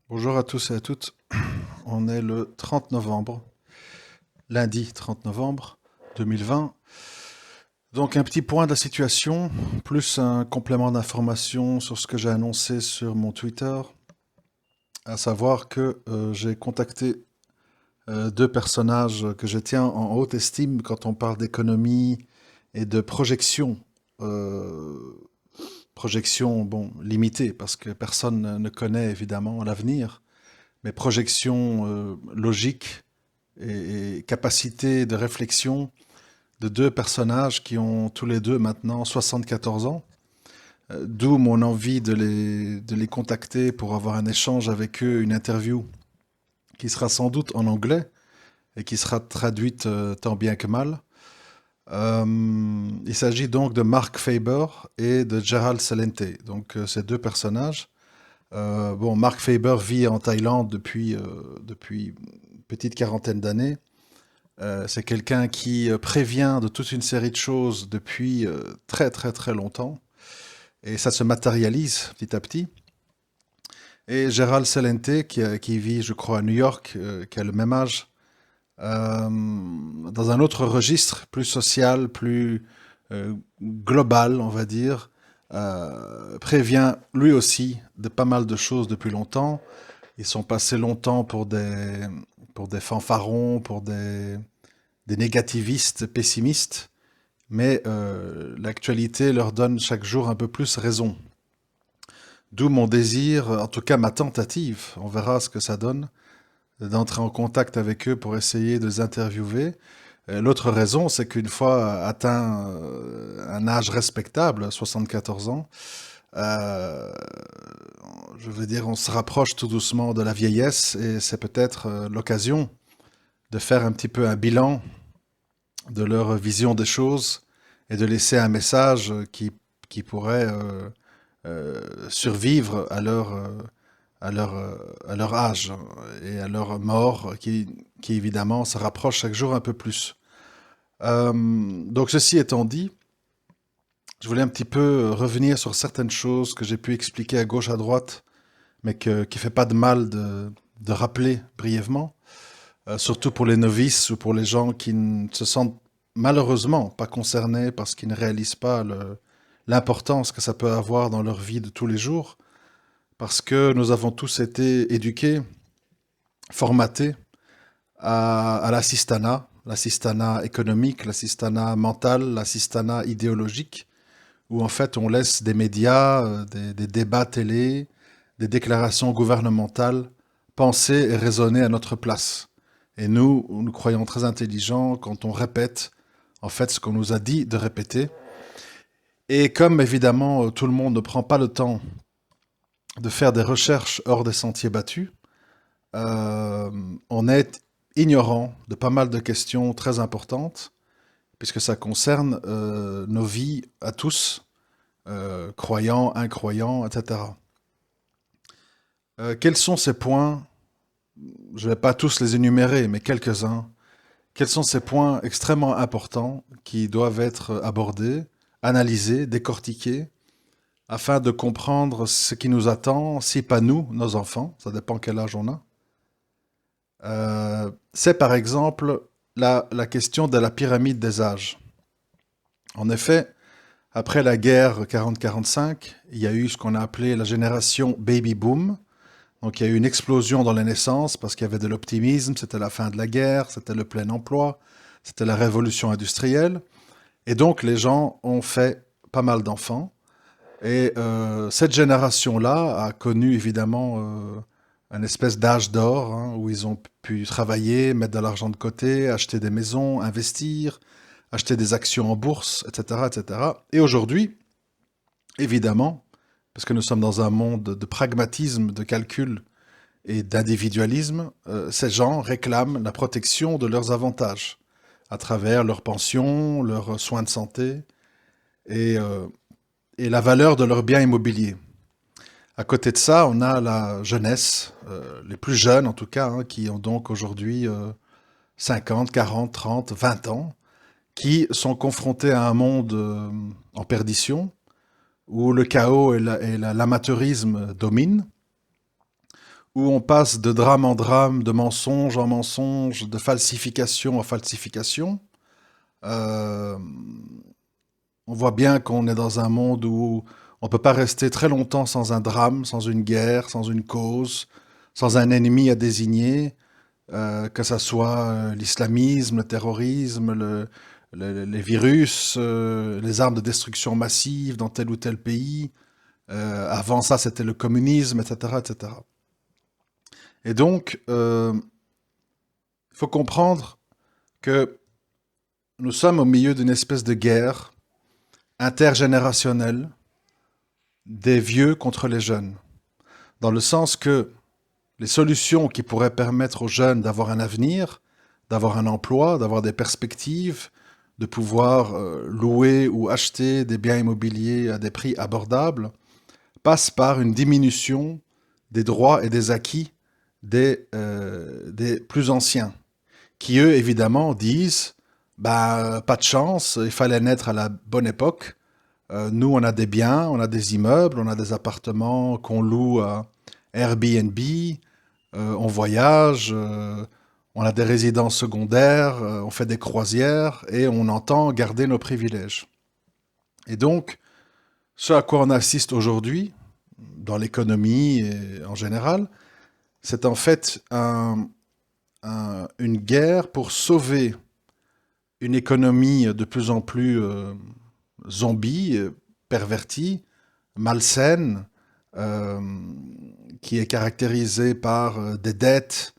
Bonjour à tous et à toutes. On est le 30 novembre, lundi 30 novembre 2020. Donc un petit point de la situation, plus un complément d'information sur ce que j'ai annoncé sur mon Twitter, à savoir que j'ai contacté deux personnages que je tiens en haute estime quand on parle d'économie et de projection. Euh, Projection, bon, limitée, parce que personne ne connaît évidemment l'avenir, mais projection logique et capacité de réflexion de deux personnages qui ont tous les deux maintenant 74 ans. D'où mon envie de les contacter pour avoir un échange avec eux, une interview qui sera sans doute en anglais et qui sera traduite tant bien que mal. Il s'agit donc de Mark Faber et de Gerald Celente. Donc ces deux personnages. Bon, Mark Faber vit en Thaïlande depuis une petite quarantaine d'années. C'est quelqu'un qui prévient de toute une série de choses depuis très très très longtemps. Et ça se matérialise petit à petit. Et Gérald Celente, qui vit, je crois, à New York, qui a le même âge, dans un autre registre, plus social, plus global, on va dire, prévient lui aussi de pas mal de choses depuis longtemps. Ils sont passés longtemps pour des fanfarons, pour des négativistes pessimistes, mais l'actualité leur donne chaque jour un peu plus raison. D'où mon désir, en tout cas ma tentative, on verra ce que ça donne, d'entrer en contact avec eux pour essayer de les interviewer. L'autre raison, c'est qu'une fois atteint un âge respectable, 74 ans, euh, je veux dire, on se rapproche tout doucement de la vieillesse et c'est peut-être l'occasion de faire un petit peu un bilan de leur vision des choses et de laisser un message qui pourrait survivre à leur âge et à leur mort, qui évidemment se rapproche chaque jour un peu plus. Donc ceci étant dit, je voulais un petit peu revenir sur certaines choses que j'ai pu expliquer à gauche, à droite, mais qui ne fait pas de mal de rappeler brièvement, surtout pour les novices ou pour les gens qui ne se sentent malheureusement pas concernés parce qu'ils ne réalisent pas l'importance que ça peut avoir dans leur vie de tous les jours, parce que nous avons tous été éduqués, formatés à l'assistanat économique, l'assistanat mental, l'assistanat idéologique, où en fait on laisse des médias, des débats télé, des déclarations gouvernementales penser et raisonner à notre place. Et nous croyons très intelligents quand on répète en fait ce qu'on nous a dit de répéter. Et comme évidemment tout le monde ne prend pas le temps de faire des recherches hors des sentiers battus, euh, on est ignorant de pas mal de questions très importantes, puisque ça concerne nos vies à tous, croyants, incroyants, etc. Quels sont ces points? Je ne vais pas tous les énumérer, mais quelques-uns. Quels sont ces points extrêmement importants qui doivent être abordés, analysés, décortiqués, afin de comprendre ce qui nous attend, si pas nous, nos enfants, ça dépend quel âge on a. C'est par exemple la question de la pyramide des âges. En effet, après la guerre 40-45, il y a eu ce qu'on a appelé la génération baby boom. Donc il y a eu une explosion dans les naissances parce qu'il y avait de l'optimisme, c'était la fin de la guerre, c'était le plein emploi, c'était la révolution industrielle. Et donc les gens ont fait pas mal d'enfants. Et cette génération-là a connu évidemment un espèce d'âge d'or, hein, où ils ont pu travailler, mettre de l'argent de côté, acheter des maisons, investir, acheter des actions en bourse, etc., etc. Et cetera. Et aujourd'hui, évidemment, parce que nous sommes dans un monde de pragmatisme, de calcul et d'individualisme, ces gens réclament la protection de leurs avantages à travers leurs pensions, leurs soins de santé et, euh, et la valeur de leurs biens immobiliers. À côté de ça, on a la jeunesse, les plus jeunes en tout cas, hein, qui ont donc aujourd'hui 50, 40, 30, 20 ans, qui sont confrontés à un monde en perdition, où le chaos et l'amateurisme dominent, où on passe de drame en drame, de mensonge en mensonge, de falsification en falsification. Euh, on voit bien qu'on est dans un monde où on ne peut pas rester très longtemps sans un drame, sans une guerre, sans une cause, sans un ennemi à désigner, que ce soit l'islamisme, le terrorisme, les virus, les armes de destruction massive dans tel ou tel pays. Avant ça, c'était le communisme, etc., etc. Et donc, il faut comprendre que nous sommes au milieu d'une espèce de guerre intergénérationnelle des vieux contre les jeunes. Dans le sens que les solutions qui pourraient permettre aux jeunes d'avoir un avenir, d'avoir un emploi, d'avoir des perspectives, de pouvoir louer ou acheter des biens immobiliers à des prix abordables, passent par une diminution des droits et des acquis des plus anciens, qui eux, évidemment, disent bah, pas de chance, il fallait naître à la bonne époque. Nous, on a des biens, on a des immeubles, on a des appartements qu'on loue à Airbnb, on voyage, on a des résidences secondaires, on fait des croisières et on entend garder nos privilèges. Et donc, ce à quoi on assiste aujourd'hui, dans l'économie et en général, c'est en fait une guerre pour sauver une économie de plus en plus zombie, pervertie, malsaine, euh, qui est caractérisée par des dettes,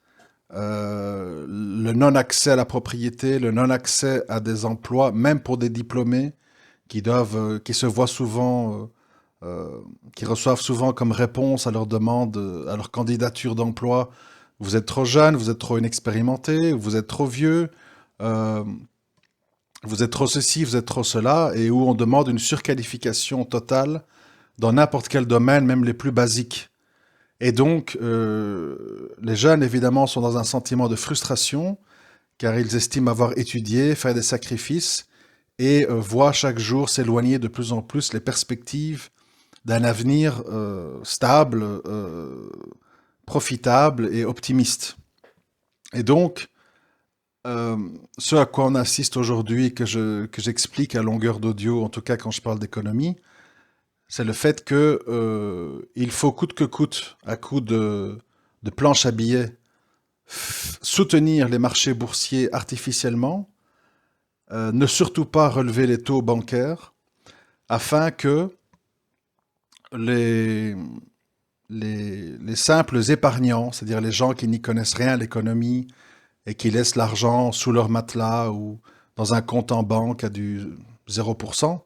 le non-accès à la propriété, le non-accès à des emplois, même pour des diplômés qui se voient souvent, qui reçoivent souvent comme réponse à leur demande, à leur candidature d'emploi, vous êtes trop jeune, vous êtes trop inexpérimenté, vous êtes trop vieux, euh, vous êtes trop ceci, vous êtes trop cela, et où on demande une surqualification totale dans n'importe quel domaine, même les plus basiques. Et donc, les jeunes, évidemment, sont dans un sentiment de frustration, car ils estiment avoir étudié, fait des sacrifices, et voient chaque jour s'éloigner de plus en plus les perspectives d'un avenir stable, profitable et optimiste. Et donc, ce à quoi on assiste aujourd'hui, que j'explique à longueur d'audio, en tout cas quand je parle d'économie, c'est le fait que il faut coûte que coûte, à coup de planche à billets, soutenir les marchés boursiers artificiellement, ne surtout pas relever les taux bancaires, afin que les, les simples épargnants, c'est-à-dire les gens qui n'y connaissent rien à l'économie et qui laissent l'argent sous leur matelas ou dans un compte en banque à du 0%,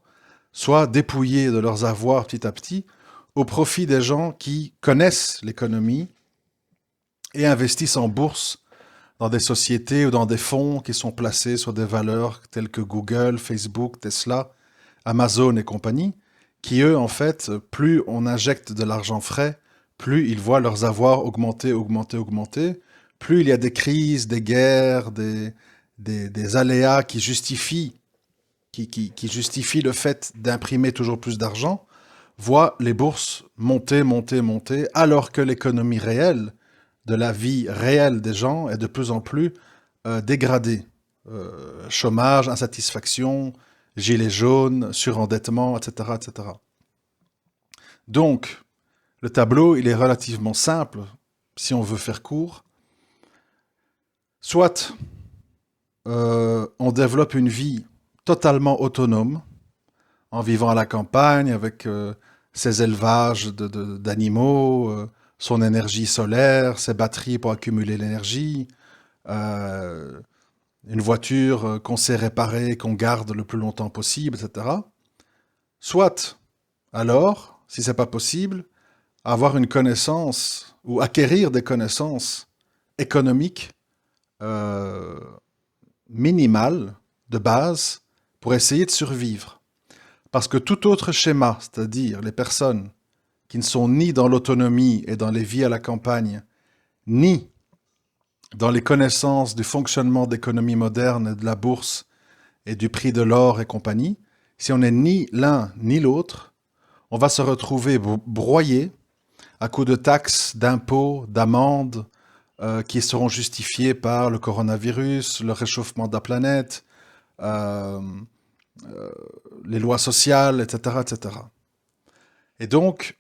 soient dépouillés de leurs avoirs petit à petit au profit des gens qui connaissent l'économie et investissent en bourse dans des sociétés ou dans des fonds qui sont placés sur des valeurs telles que Google, Facebook, Tesla, Amazon et compagnie, qui eux, en fait, plus on injecte de l'argent frais, plus ils voient leurs avoirs augmenter, augmenter, augmenter, plus il y a des crises, des guerres, des aléas qui justifient, qui justifient le fait d'imprimer toujours plus d'argent, voient les bourses monter, monter, monter, alors que l'économie réelle, de la vie réelle des gens, est de plus en plus dégradée. Chômage, insatisfaction, gilets jaunes, surendettement, etc., etc. Donc, le tableau, il est relativement simple, si on veut faire court. Soit on développe une vie totalement autonome, en vivant à la campagne, avec ses élevages d'animaux, son énergie solaire, ses batteries pour accumuler l'énergie, euh, une voiture qu'on sait réparer, qu'on garde le plus longtemps possible, etc. Soit, alors, si c'est pas possible, avoir une connaissance ou acquérir des connaissances économiques euh, minimales, de base, pour essayer de survivre. Parce que tout autre schéma, c'est-à-dire les personnes qui ne sont ni dans l'autonomie et dans les vies à la campagne, ni dans les connaissances du fonctionnement d'économie moderne et de la bourse et du prix de l'or et compagnie, si on n'est ni l'un ni l'autre, on va se retrouver broyé à coups de taxes, d'impôts, d'amendes, qui seront justifiées par le coronavirus, le réchauffement de la planète, euh, les lois sociales, etc., etc. Et donc,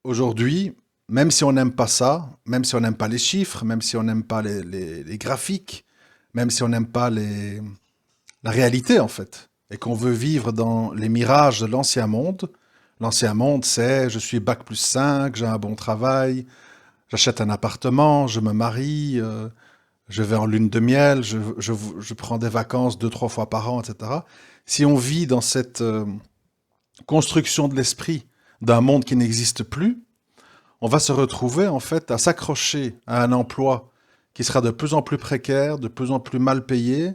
aujourd'hui, même si on n'aime pas ça, même si on n'aime pas les chiffres, même si on n'aime pas les graphiques, même si on n'aime pas la réalité en fait, et qu'on veut vivre dans les mirages de l'ancien monde c'est je suis bac plus 5, j'ai un bon travail, j'achète un appartement, je me marie, je vais en lune de miel, je prends des vacances 2, 3 fois par an, etc. Si on vit dans cette construction de l'esprit d'un monde qui n'existe plus, on va se retrouver en fait à s'accrocher à un emploi qui sera de plus en plus précaire, de plus en plus mal payé,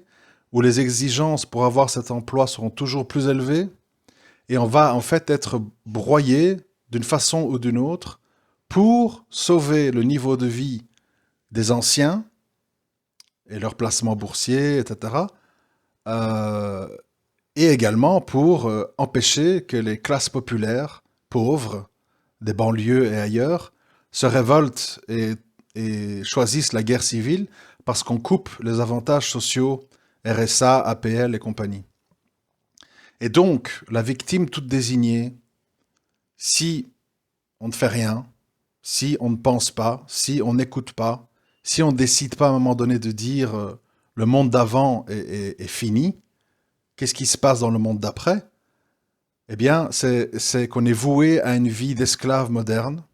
où les exigences pour avoir cet emploi seront toujours plus élevées, et on va en fait être broyé d'une façon ou d'une autre pour sauver le niveau de vie des anciens et leur placement boursier, etc. euh, et également pour empêcher que les classes populaires, pauvres, des banlieues et ailleurs, se révoltent et choisissent la guerre civile parce qu'on coupe les avantages sociaux, RSA, APL et compagnie. Et donc, la victime toute désignée, si on ne fait rien, si on ne pense pas, si on n'écoute pas, si on ne décide pas à un moment donné de dire le monde d'avant est fini, qu'est-ce qui se passe dans le monde d'après? Eh bien, c'est qu'on est voué à une vie d'esclave moderne.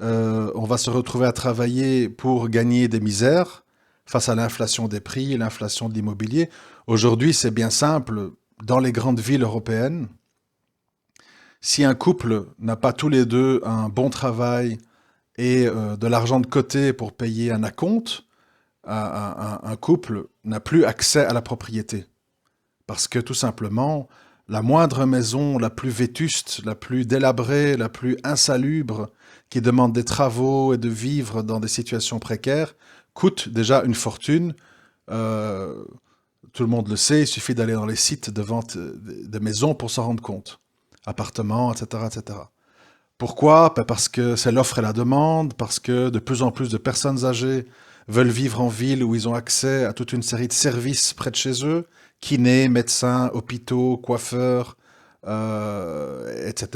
On va se retrouver à travailler pour gagner des misères face à l'inflation des prix, l'inflation de l'immobilier. Aujourd'hui, c'est bien simple. Dans les grandes villes européennes, si un couple n'a pas tous les deux un bon travail et de l'argent de côté pour payer un acompte, un couple n'a plus accès à la propriété. Parce que tout simplement, la moindre maison, la plus vétuste, la plus délabrée, la plus insalubre, qui demande des travaux et de vivre dans des situations précaires, coûte déjà une fortune. Euh, Tout le monde le sait, il suffit d'aller dans les sites de vente de maisons pour s'en rendre compte. Appartements, etc., etc. Pourquoi? Ben parce que c'est l'offre et la demande, parce que de plus en plus de personnes âgées veulent vivre en ville où ils ont accès à toute une série de services près de chez eux, kinés, médecins, hôpitaux, coiffeurs, etc.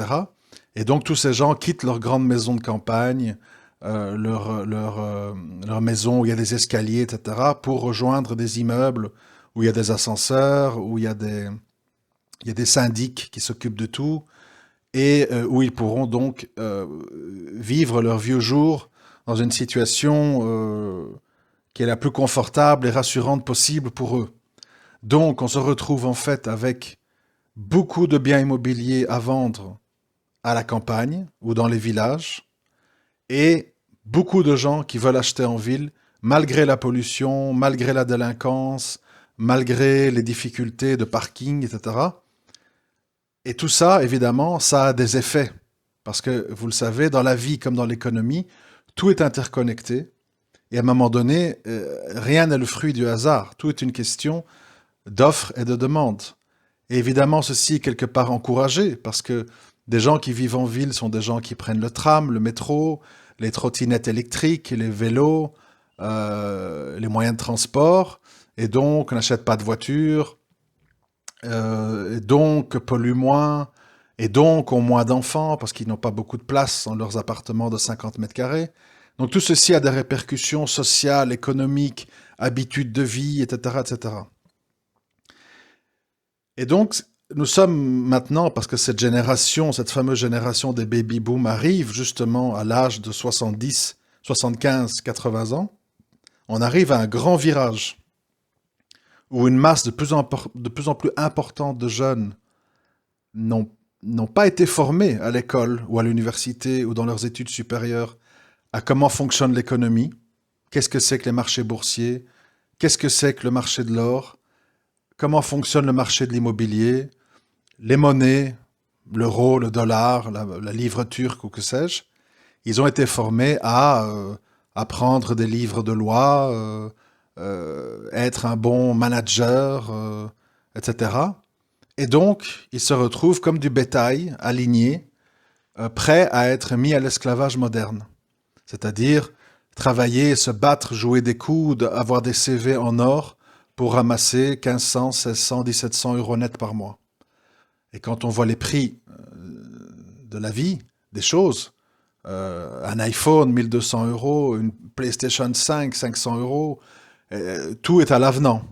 Et donc tous ces gens quittent leur grande maison de campagne, leur maison où il y a des escaliers, etc., pour rejoindre des immeubles où il y a des ascenseurs, où il y a des syndics qui s'occupent de tout, et où ils pourront donc vivre leurs vieux jours dans une situation qui est la plus confortable et rassurante possible pour eux. Donc on se retrouve en fait avec beaucoup de biens immobiliers à vendre à la campagne ou dans les villages, et beaucoup de gens qui veulent acheter en ville, malgré la pollution, malgré la délinquance, malgré les difficultés de parking, etc. Et tout ça, évidemment, ça a des effets. Parce que, vous le savez, dans la vie comme dans l'économie, tout est interconnecté. Et à un moment donné, rien n'est le fruit du hasard. Tout est une question d'offre et de demande. Et évidemment, ceci est quelque part encouragé, parce que des gens qui vivent en ville sont des gens qui prennent le tram, le métro, les trottinettes électriques, les vélos, les moyens de transport. Et donc, on n'achète pas de voiture, et donc polluent moins, et donc ont moins d'enfants parce qu'ils n'ont pas beaucoup de place dans leurs appartements de 50 mètres carrés. Donc tout ceci a des répercussions sociales, économiques, habitudes de vie, etc., etc. Et donc nous sommes maintenant, parce que cette génération, cette fameuse génération des baby-boom arrive justement à l'âge de 70, 75, 80 ans, on arrive à un grand virage où une masse de plus en plus importante de jeunes n'ont n'ont pas été formés à l'école ou à l'université ou dans leurs études supérieures à comment fonctionne l'économie, qu'est-ce que c'est que les marchés boursiers, qu'est-ce que c'est que le marché de l'or, comment fonctionne le marché de l'immobilier, les monnaies, l'euro, le dollar, la livre turque ou que sais-je. Ils ont été formés à apprendre des livres de loi, être un bon manager, etc. Et donc, ils se retrouvent comme du bétail aligné prêts à être mis à l'esclavage moderne. C'est-à-dire travailler, se battre, jouer des coups, avoir des CV en or pour ramasser 1500, 1600, 1700 euros net par mois. Et quand on voit les prix de la vie, des choses, un iPhone 1200 euros, une PlayStation 5 500 euros, tout est à l'avenant.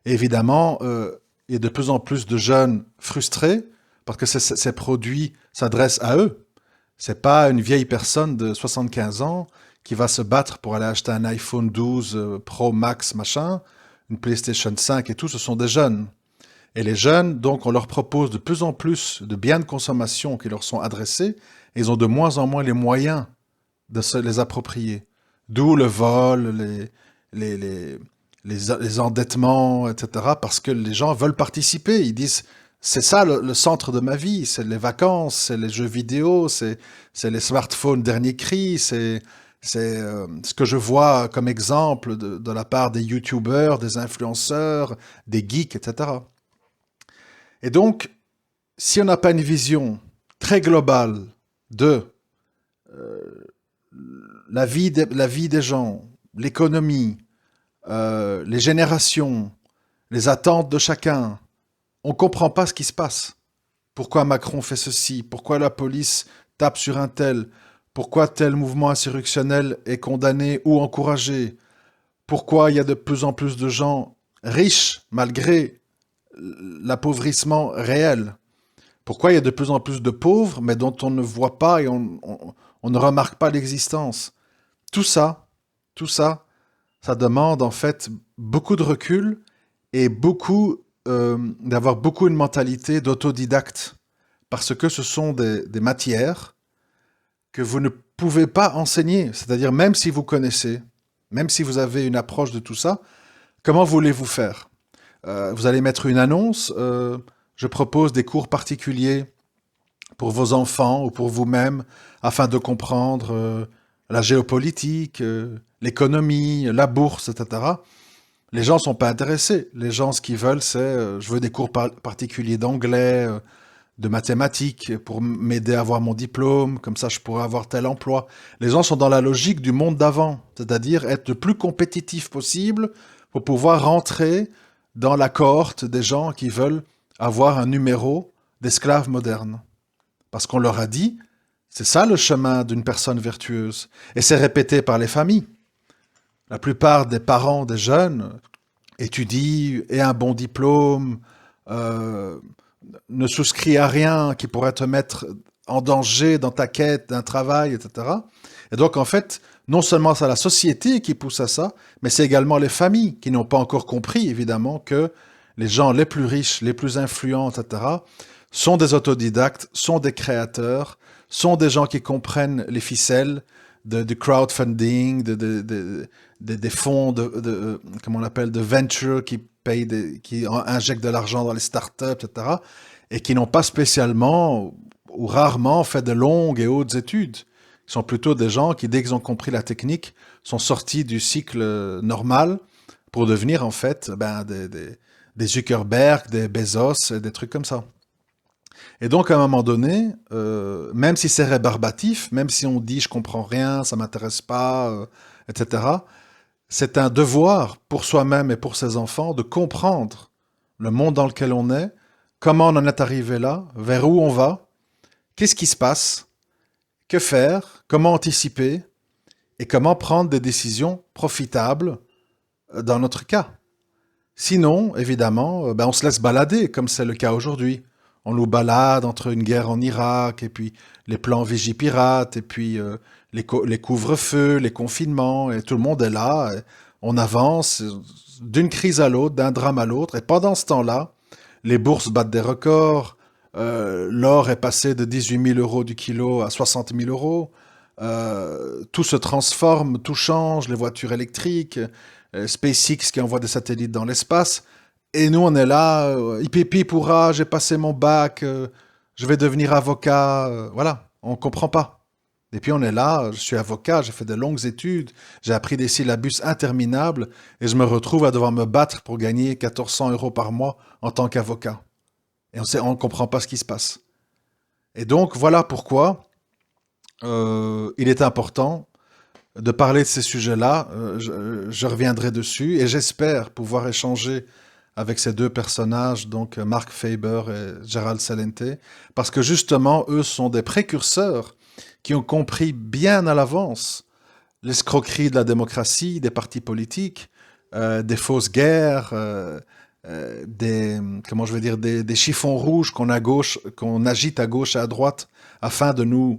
Et évidemment, il y a de plus en plus de jeunes frustrés parce que ces produits s'adressent à eux. C'est pas une vieille personne de 75 ans qui va se battre pour aller acheter un iPhone 12 Pro Max machin, une PlayStation 5 et tout, ce sont des jeunes. Et les jeunes, donc, on leur propose de plus en plus de biens de consommation qui leur sont adressés, et ils ont de moins en moins les moyens de se les approprier. D'où le vol, les endettements, etc. Parce que les gens veulent participer. Ils disent, c'est ça le centre de ma vie, c'est les vacances, c'est les jeux vidéo, c'est les smartphones dernier cri, c'est ce que je vois comme exemple de la part des youtubeurs, des influenceurs, des geeks, etc. Et donc, si on n'a pas une vision très globale de la vie des gens, l'économie, les générations, les attentes de chacun, on ne comprend pas ce qui se passe. Pourquoi Macron fait ceci? Pourquoi la police tape sur un tel? Pourquoi tel mouvement insurrectionnel est condamné ou encouragé? Pourquoi il y a de plus en plus de gens riches malgré l'appauvrissement réel? Pourquoi il y a de plus en plus de pauvres mais dont on ne voit pas et on ne remarque pas l'existence? Tout ça, tout ça, ça demande en fait beaucoup de recul et d'avoir beaucoup une mentalité d'autodidacte. Parce que ce sont des matières que vous ne pouvez pas enseigner. C'est-à-dire, même si vous connaissez, même si vous avez une approche de tout ça, comment voulez-vous faire? Vous allez mettre une annonce, je propose des cours particuliers pour vos enfants ou pour vous-même, afin de comprendre la géopolitique, l'économie, la bourse, etc. Les gens ne sont pas intéressés. Les gens, ce qu'ils veulent, c'est je veux des cours particuliers d'anglais, de mathématiques pour m'aider à avoir mon diplôme, comme ça je pourrais avoir tel emploi. Les gens sont dans la logique du monde d'avant, c'est-à-dire être le plus compétitif possible pour pouvoir rentrer dans la cohorte des gens qui veulent avoir un numéro d'esclaves modernes. Parce qu'on leur a dit, c'est ça le chemin d'une personne vertueuse. Et c'est répété par les familles. La plupart des parents des jeunes étudient, aient un bon diplôme, ne souscrit à rien qui pourrait te mettre en danger dans ta quête d'un travail, etc. Et donc, en fait, non seulement c'est la société qui pousse à ça, mais c'est également les familles qui n'ont pas encore compris, évidemment, que les gens les plus riches, les plus influents, etc., sont des autodidactes, sont des créateurs, sont des gens qui comprennent les ficelles du crowdfunding, des fonds comment on appelle, de venture qui qui injectent de l'argent dans les startups, etc., et qui n'ont pas spécialement ou rarement fait de longues et hautes études. Ils sont plutôt des gens qui, dès qu'ils ont compris la technique, sont sortis du cycle normal pour devenir en fait des Zuckerberg, des Bezos, des trucs comme ça. Et donc à un moment donné, même si c'est rébarbatif, même si on dit je comprends rien, ça m'intéresse pas, etc., c'est un devoir pour soi-même et pour ses enfants de comprendre le monde dans lequel on est, comment on en est arrivé là, vers où on va, qu'est-ce qui se passe, que faire, comment anticiper et comment prendre des décisions profitables dans notre cas. Sinon, évidemment, on se laisse balader, comme c'est le cas aujourd'hui. On nous balade entre une guerre en Irak, et puis les plans Vigipirate, et puis les couvre-feux, les confinements, et tout le monde est là. On avance d'une crise à l'autre, d'un drame à l'autre, et pendant ce temps-là, les bourses battent des records, l'or est passé de 18 000 euros du kilo à 60 000 euros, tout se transforme, tout change, les voitures électriques, SpaceX qui envoie des satellites dans l'espace, et nous on est là, hippie pourra, j'ai passé mon bac, je vais devenir avocat, voilà, on comprend pas. Et puis on est là, je suis avocat, j'ai fait de longues études, j'ai appris des syllabus interminables, et je me retrouve à devoir me battre pour gagner 1 400 euros par mois en tant qu'avocat. Et on ne comprend pas ce qui se passe. Et donc voilà pourquoi il est important de parler de ces sujets-là. Je reviendrai dessus et j'espère pouvoir échanger avec ces deux personnages, donc Mark Faber et Gerald Celente, parce que justement, eux sont des précurseurs qui ont compris bien à l'avance l'escroquerie de la démocratie, des partis politiques, des fausses guerres, des, comment je vais dire, des chiffons rouges qu'on agite à gauche et à droite afin de nous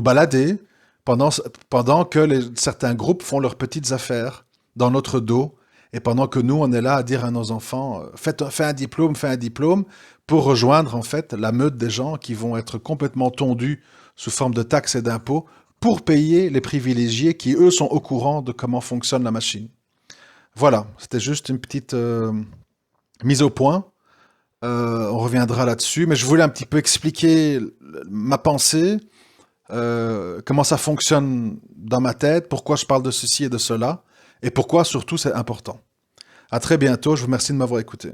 balader pendant, pendant que certains groupes font leurs petites affaires dans notre dos et pendant que nous, on est là à dire à nos enfants, fais un diplôme, pour rejoindre en fait la meute des gens qui vont être complètement tondus sous forme de taxes et d'impôts pour payer les privilégiés qui, eux, sont au courant de comment fonctionne la machine. Voilà, c'était juste une petite mise au point. On reviendra là-dessus, mais je voulais un petit peu expliquer ma pensée, comment ça fonctionne dans ma tête, pourquoi je parle de ceci et de cela, et pourquoi surtout c'est important. À très bientôt, je vous remercie de m'avoir écouté.